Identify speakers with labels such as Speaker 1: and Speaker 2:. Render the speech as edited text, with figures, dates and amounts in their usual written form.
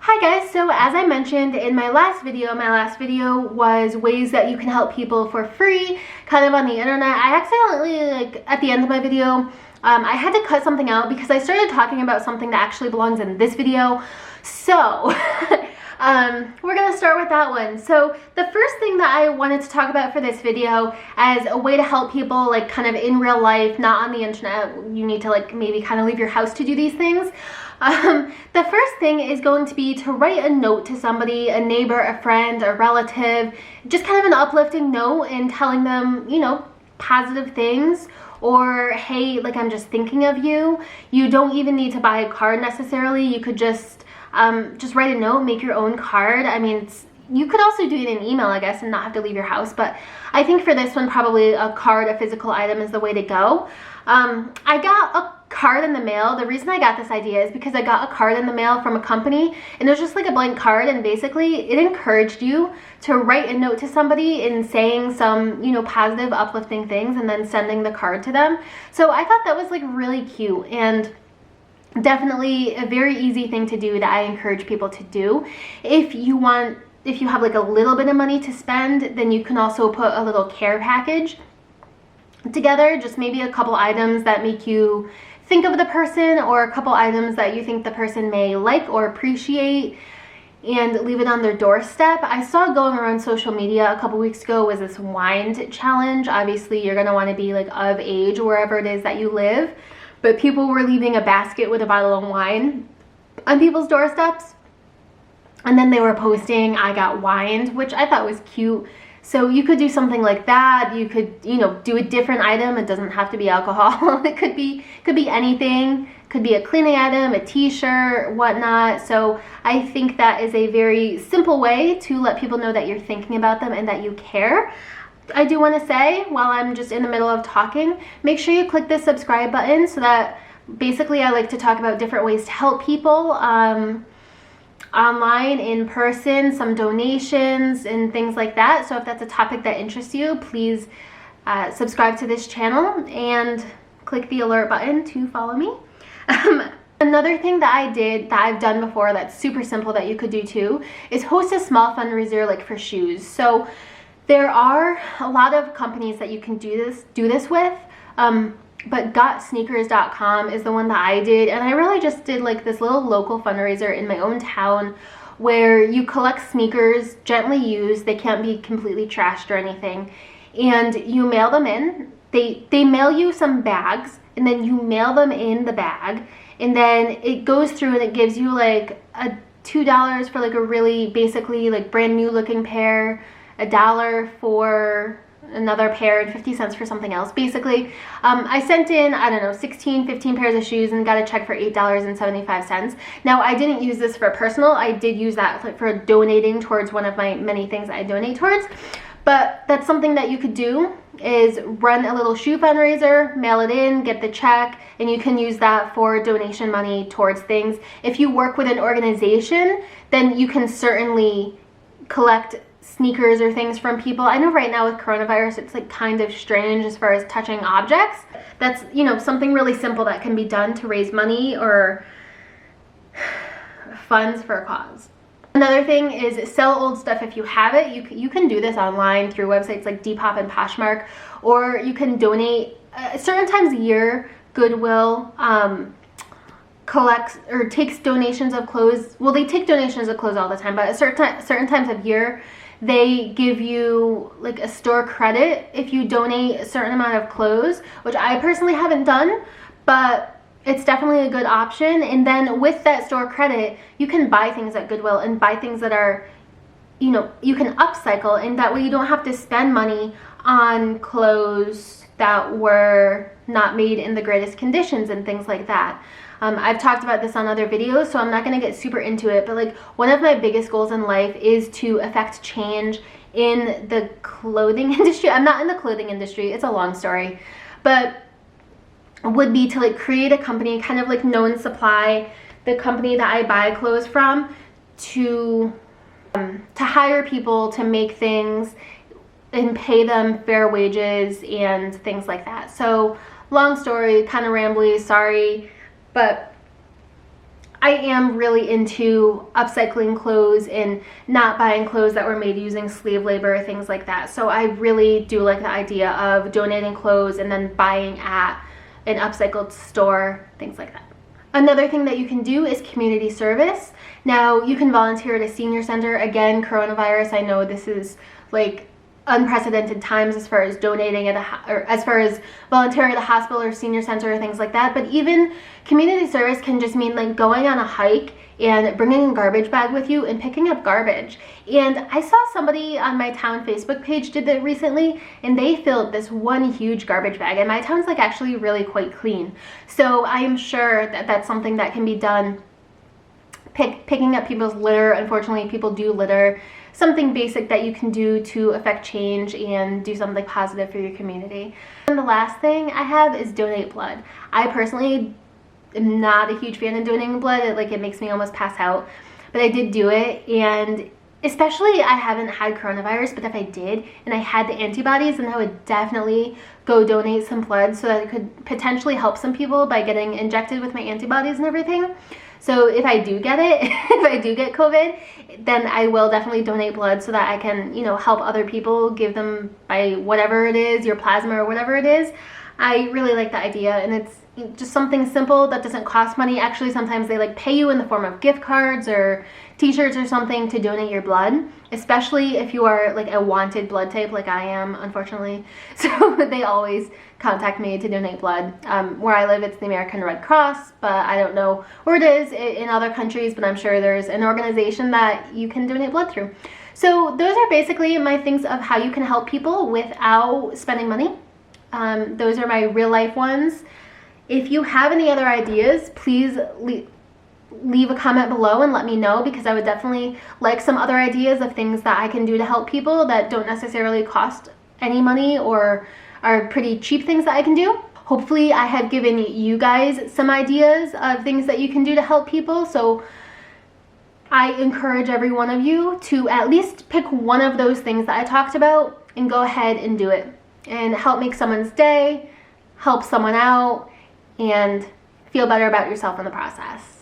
Speaker 1: Hi guys, so as I mentioned in my last video was ways that you can help people for free, kind of on the internet. I accidentally, at the end of my video, I had to cut something out because I started talking about something that actually belongs in this video. So, we're gonna start with that one. So the first thing that I wanted to talk about for this video as a way to help people kind of in real life, not on the internet, you need to maybe kind of leave your house to do these things. The first thing is going to be to write a note to somebody, a neighbor, a friend, a relative, just kind of an uplifting note and telling them, positive things, or hey, I'm just thinking of you. You don't even need to buy a card necessarily. You could just write a note, make your own card. I mean, you could also do it in email, I guess, and not have to leave your house, but I think for this one, probably a card, a physical item is the way to go. I got a card in the mail. The reason I got this idea is because I got a card in the mail from a company, and it was just a blank card, and basically it encouraged you to write a note to somebody and saying some, positive, uplifting things, and then sending the card to them. So I thought that was really cute, and definitely a very easy thing to do that I encourage people to do. If you have a little bit of money to spend, then you can also put a little care package together, just maybe a couple items that make you think of the person, or a couple items that you think the person may like or appreciate, and leave it on their doorstep. I saw going around social media a couple weeks ago was this wine challenge. Obviously you're going to want to be of age wherever it is that you live, but people were leaving a basket with a bottle of wine on people's doorsteps, and then they were posting I got wined, which I thought was cute. So you could do something like that. You could, do a different item. It doesn't have to be alcohol. It could be anything. Could be a cleaning item, a t-shirt, whatnot. So I think that is a very simple way to let people know that you're thinking about them and that you care. I do want to say, while I'm just in the middle of talking, make sure you click the subscribe button, so that basically I like to talk about different ways to help people, online, in person, some donations and things like that. So if that's a topic that interests you, please subscribe to this channel and click the alert button to follow me. Another thing that I've done before that's super simple that you could do too is host a small fundraiser for shoes. So there are a lot of companies that you can do this with. But gotsneakers.com is the one that I did, and I really just did this little local fundraiser in my own town where you collect sneakers, gently used, they can't be completely trashed or anything, and you mail them in. They mail you some bags, and then you mail them in the bag, and then it goes through and it gives you a $2 for a really basically brand new looking pair, $1 for another pair, and 50 cents for something else. Basically, I sent in, I don't know, 15 pairs of shoes and got a check for $8.75. Now, I didn't use this for personal. I did use that for donating towards one of my many things I donate towards. But that's something that you could do, is run a little shoe fundraiser, mail it in, get the check, and you can use that for donation money towards things. If you work with an organization, then you can certainly collect sneakers or things from people. I know right now with coronavirus, it's kind of strange as far as touching objects. That's, something really simple that can be done to raise money or funds for a cause. Another thing is sell old stuff if you have it. You can do this online through websites like Depop and Poshmark, or you can donate certain times a year. Goodwill collects or takes donations of clothes. Well, they take donations of clothes all the time, but at certain times of year, they give you a store credit if you donate a certain amount of clothes, which I personally haven't done, but it's definitely a good option. And then with that store credit, you can buy things at Goodwill and buy things that are, you can upcycle, and that way you don't have to spend money on clothes that were not made in the greatest conditions and things like that. I've talked about this on other videos, so I'm not going to get super into it, but one of my biggest goals in life is to affect change in the clothing industry. I'm not in the clothing industry, it's a long story, but would be to create a company, kind of Known Supply, the company that I buy clothes from, to hire people to make things and pay them fair wages and things like that. So long story, kind of rambly, sorry, but I am really into upcycling clothes and not buying clothes that were made using slave labor, things like that. So I really do like the idea of donating clothes and then buying at an upcycled store, things like that. Another thing that you can do is community service. Now, you can volunteer at a senior center. Again, coronavirus, I know this is like unprecedented times as far as donating or as far as volunteering at a hospital or senior center or things like that. But even community service can just mean like going on a hike and bringing a garbage bag with you and picking up garbage. And I saw somebody on my town Facebook page did that recently, and they filled this one huge garbage bag, and my town's like actually really quite clean. So I am sure that that's something that can be done. Picking up people's litter. Unfortunately, people do litter. Something basic that you can do to affect change and do something positive for your community. And the last thing I have is donate blood. I personally am not a huge fan of donating blood. It makes me almost pass out. But I did do it, and especially I haven't had coronavirus, but if I did and I had the antibodies, then I would definitely go donate some blood so that it could potentially help some people by getting injected with my antibodies and everything. So if I do get it, if I do get COVID, then I will definitely donate blood so that I can, help other people, give them by whatever it is, your plasma or whatever it is. I really like the idea, and it's just something simple that doesn't cost money. Actually, sometimes they pay you in the form of gift cards or t-shirts or something to donate your blood, especially if you are a wanted blood type like I am, unfortunately. So they always contact me to donate blood. Where I live, it's the American Red Cross, but I don't know where it is in other countries, but I'm sure there's an organization that you can donate blood through. So those are basically my things of how you can help people without spending money. Those are my real life ones. If you have any other ideas, please leave a comment below and let me know, because I would definitely like some other ideas of things that I can do to help people that don't necessarily cost any money or are pretty cheap things that I can do. Hopefully I have given you guys some ideas of things that you can do to help people. So I encourage every one of you to at least pick one of those things that I talked about and go ahead and do it and help make someone's day, help someone out, and feel better about yourself in the process.